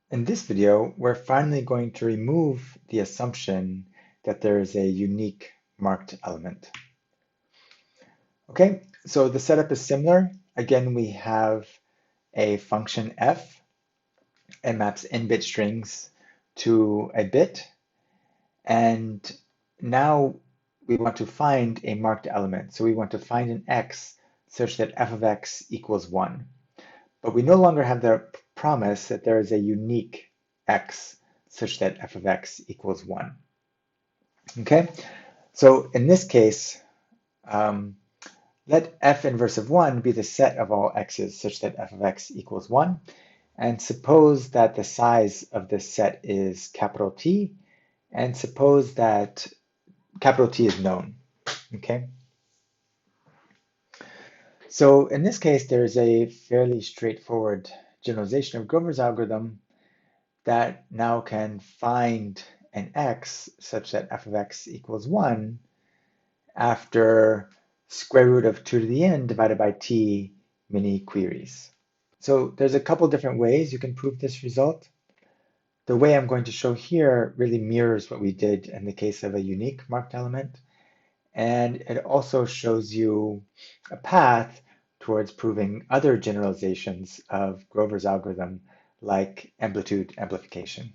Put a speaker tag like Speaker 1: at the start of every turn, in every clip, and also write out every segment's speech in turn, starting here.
Speaker 1: In this video, we're finally going to remove the assumption that there is a unique marked element. Okay, so the setup is similar. Again, we have a function f. It maps n-bit strings to a bit. And now we want to find a marked element. So we want to find an x such that f of x equals 1. But we no longer have the promise that there is a unique x such that f of x equals 1. Okay, so in this case, let f inverse of 1 be the set of all x's such that f of x equals 1. And suppose that the size of this set is capital T, and suppose that capital T is known. Okay. So in this case, there's a fairly straightforward generalization of Grover's algorithm that now can find an x such that f of x equals 1 after square root of 2 to the n divided by t many queries. So there's a couple different ways you can prove this result. The way I'm going to show here really mirrors what we did in the case of a unique marked element. And it also shows you a path towards proving other generalizations of Grover's algorithm, like amplitude amplification.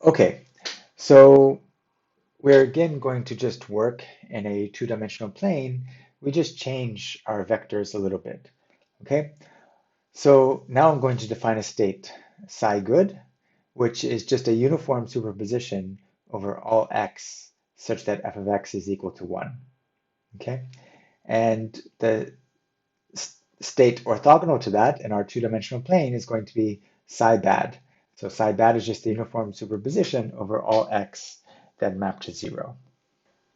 Speaker 1: Okay, so we're again going to just work in a two-dimensional plane. We just change our vectors a little bit. Okay, so now I'm going to define a state, psi good, which is just a uniform superposition over all x such that f of x is equal to 1. Okay, and the state orthogonal to that in our two-dimensional plane is going to be psi bad. So psi bad is just the uniform superposition over all x that map to 0.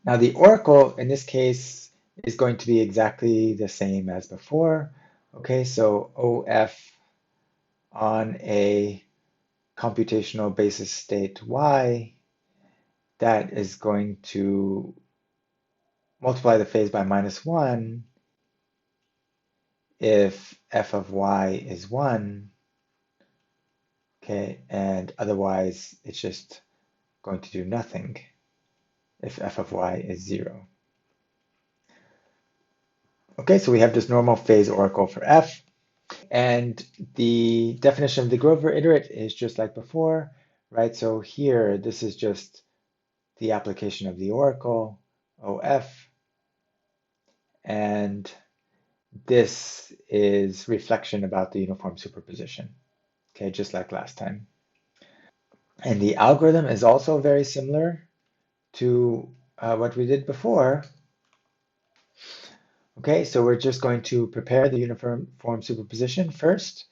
Speaker 1: Now the oracle in this case is going to be exactly the same as before. Okay, so OF on a computational basis state y, that is going to multiply the phase by -1 if f of y is 1, okay, and otherwise it's just going to do nothing if f of y is 0. Okay, so we have this normal phase oracle for f, and the definition of the Grover iterate is just like before, right? So here, this is just the application of the oracle, OF, and this is reflection about the uniform superposition, okay, just like last time. And the algorithm is also very similar to what we did before. Okay, so we're just going to prepare the uniform superposition first,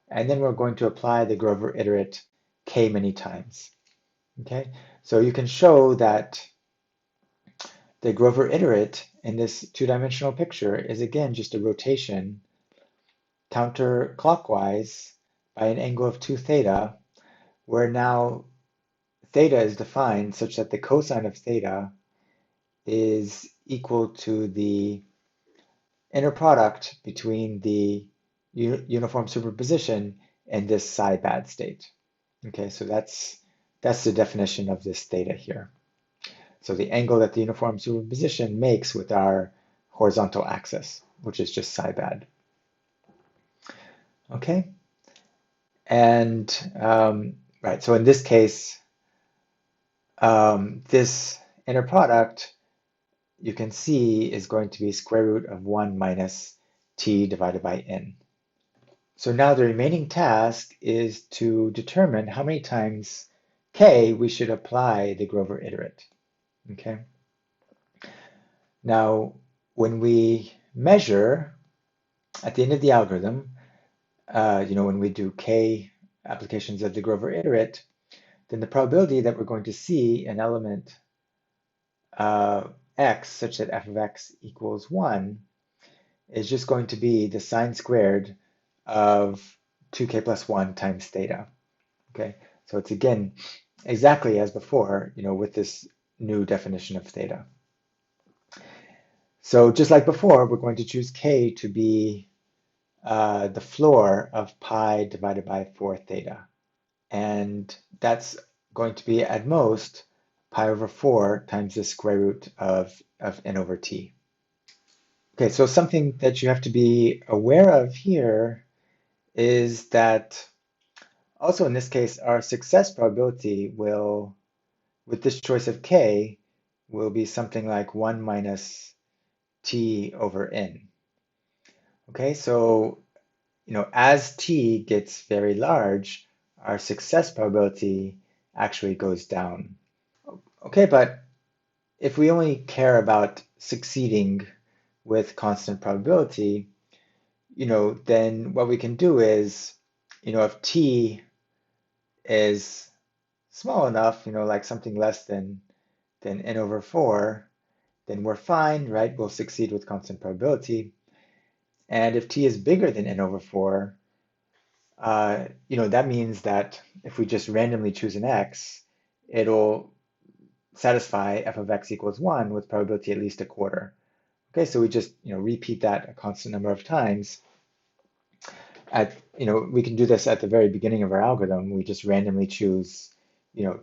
Speaker 1: and then we're going to apply the Grover iterate k many times. Okay, so you can show that the Grover iterate in this two-dimensional picture is again just a rotation counterclockwise by an angle of 2 theta, where now theta is defined such that the cosine of theta is equal to the inner product between the uniform superposition and this psi bad state. Okay, so that's the definition of this theta here. So the angle that the uniform superposition makes with our horizontal axis, which is just psi bad. Okay, and right, so in this case, this inner product you can see is going to be square root of 1 minus t divided by n. So now the remaining task is to determine how many times k we should apply the Grover iterate. Okay. Now, when we measure at the end of the algorithm, when we do k applications of the Grover iterate, then the probability that we're going to see an element x such that f of x equals 1 is just going to be the sine squared of 2k plus 1 times theta. Okay, so it's again exactly as before, with this new definition of theta. So just like before, we're going to choose k to be the floor of pi divided by 4 theta. And that's going to be at most pi over 4 times the square root of n over t. Okay, so something that you have to be aware of here is that also in this case, our success probability will, with this choice of k, will be something like 1 minus t over n. Okay, so as t gets very large, our success probability actually goes down. Okay, but if we only care about succeeding with constant probability, then what we can do is, if t is small enough, like something less than n over 4, then we're fine, right? We'll succeed with constant probability. And if t is bigger than n over 4, that means that if we just randomly choose an x, it'll satisfy f of x equals 1 with probability at least a quarter. Okay, so we just repeat that a constant number of times. We can do this at the very beginning of our algorithm. We just randomly choose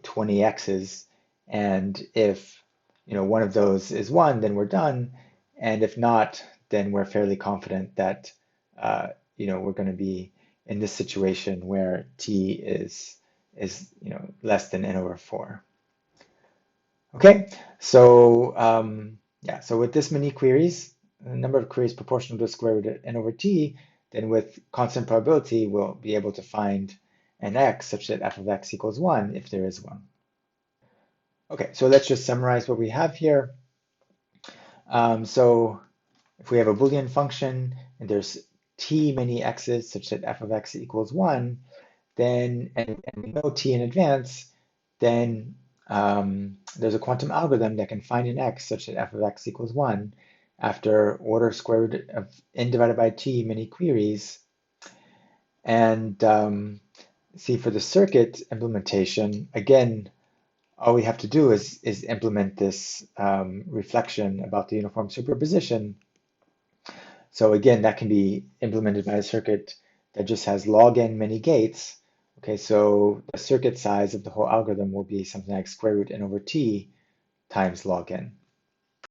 Speaker 1: 20 x's, and if one of those is 1, then we're done, and if not, then we're fairly confident that we're going to be in this situation where t is less than n over 4. Okay, so yeah, so with this many queries, the number of queries proportional to the square root of n over t, then with constant probability, we'll be able to find an x such that f of x equals 1 if there is one. Okay, so let's just summarize what we have here. So if we have a Boolean function and there's t many x's such that f of x equals 1, then, and we know t in advance, then there's a quantum algorithm that can find an x such that f of x equals 1 after order square root of n divided by t many queries. And see, for the circuit implementation, again, all we have to do is implement this reflection about the uniform superposition. So again, that can be implemented by a circuit that just has log n many gates. Okay, so the circuit size of the whole algorithm will be something like square root n over t times log n.